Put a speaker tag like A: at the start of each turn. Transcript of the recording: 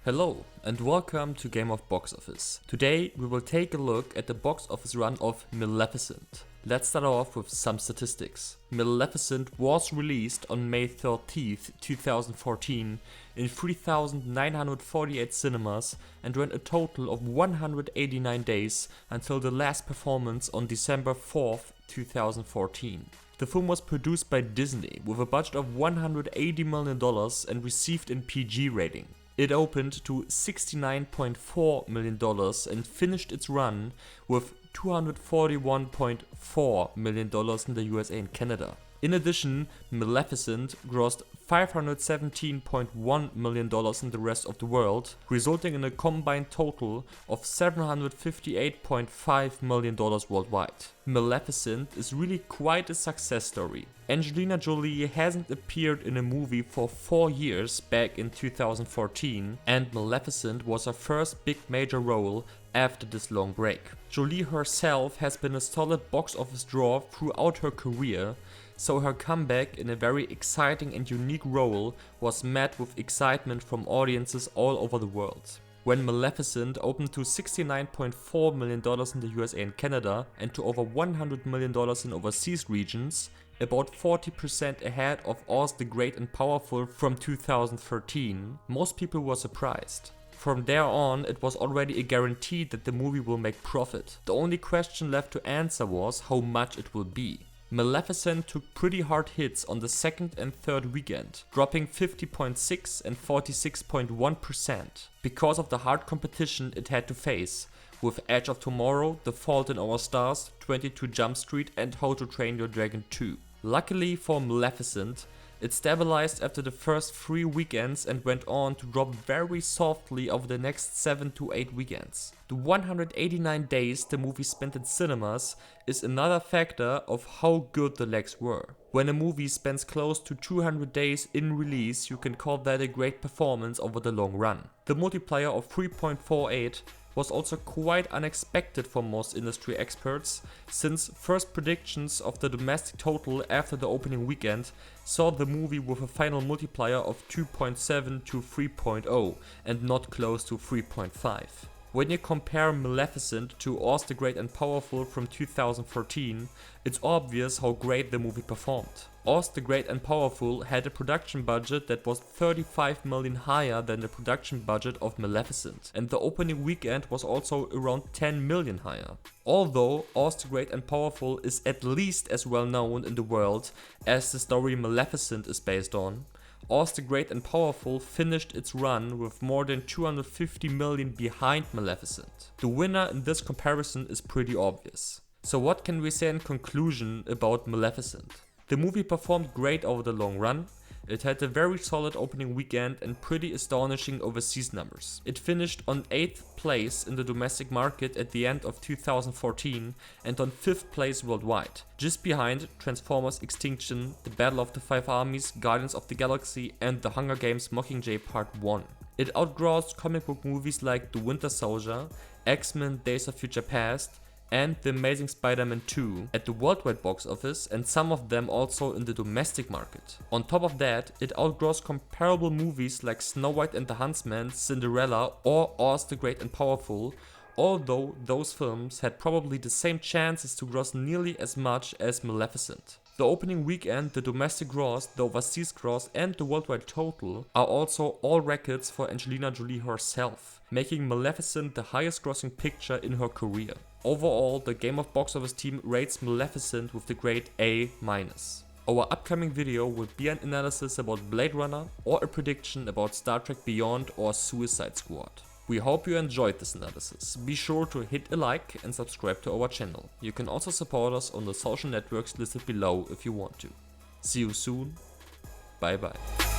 A: Hello and welcome to Game of Box Office. Today we will take a look at the box office run of Maleficent. Let's start off with some statistics. Maleficent was released on May 13th, 2014 in 3,948 cinemas and ran a total of 189 days until the last performance on December 4th, 2014. The film was produced by Disney with a budget of $180 million and received a PG rating. It opened to $69.4 million and finished its run with $241.4 million in the USA and Canada. In addition, Maleficent grossed $517.1 million in the rest of the world, resulting in a combined total of $758.5 million worldwide. Maleficent is really quite a success story. Angelina Jolie hasn't appeared in a movie for 4 years back in 2014, and Maleficent was her first big major role after this long break. Jolie herself has been a solid box office draw throughout her career, so her comeback in a very exciting and unique role was met with excitement from audiences all over the world. When Maleficent opened to $69.4 million in the USA and Canada and to over $100 million in overseas regions, about 40% ahead of Oz the Great and Powerful from 2013, most people were surprised. From there on, it was already a guarantee that the movie will make profit. The only question left to answer was how much it will be. Maleficent took pretty hard hits on the second and third weekend, dropping 50.6% and 46.1% because of the hard competition it had to face, with Edge of Tomorrow, The Fault in Our Stars, 22 Jump Street and How to Train Your Dragon 2. Luckily for Maleficent, it stabilized after the first 3 weekends and went on to drop very softly over the next 7 to 8 weekends. The 189 days the movie spent in cinemas is another factor of how good the legs were. When a movie spends close to 200 days in release, you can call that a great performance over the long run. The multiplier of 3.48 was also quite unexpected for most industry experts, since first predictions of the domestic total after the opening weekend saw the movie with a final multiplier of 2.7 to 3.0 and not close to 3.5. When you compare Maleficent to Oz the Great and Powerful from 2014, it's obvious how great the movie performed. Oz the Great and Powerful had a production budget that was 35 million higher than the production budget of Maleficent, and the opening weekend was also around 10 million higher. Although Oz the Great and Powerful is at least as well known in the world as the story Maleficent is based on, Oz the Great and Powerful finished its run with more than 250 million behind Maleficent. The winner in this comparison is pretty obvious. So what can we say in conclusion about Maleficent? The movie performed great over the long run. It had a very solid opening weekend and pretty astonishing overseas numbers. It finished on 8th place in the domestic market at the end of 2014 and on 5th place worldwide, just behind Transformers Extinction, The Battle of the Five Armies, Guardians of the Galaxy and The Hunger Games Mockingjay Part 1. It outgrossed comic book movies like The Winter Soldier, X-Men Days of Future Past, and The Amazing Spider-Man 2 at the worldwide box office, and some of them also in the domestic market. On top of that, it outgrossed comparable movies like Snow White and the Huntsman, Cinderella or Oz the Great and Powerful, although those films had probably the same chances to gross nearly as much as Maleficent. The opening weekend, the domestic gross, the overseas gross and the worldwide total are also all records for Angelina Jolie herself, making Maleficent the highest grossing picture in her career. Overall, the Game of Box Office team rates Maleficent with the grade A-. Our upcoming video will be an analysis about Blade Runner or a prediction about Star Trek Beyond or Suicide Squad. We hope you enjoyed this analysis. Be sure to hit a like and subscribe to our channel. You can also support us on the social networks listed below if you want to. See you soon. Bye bye.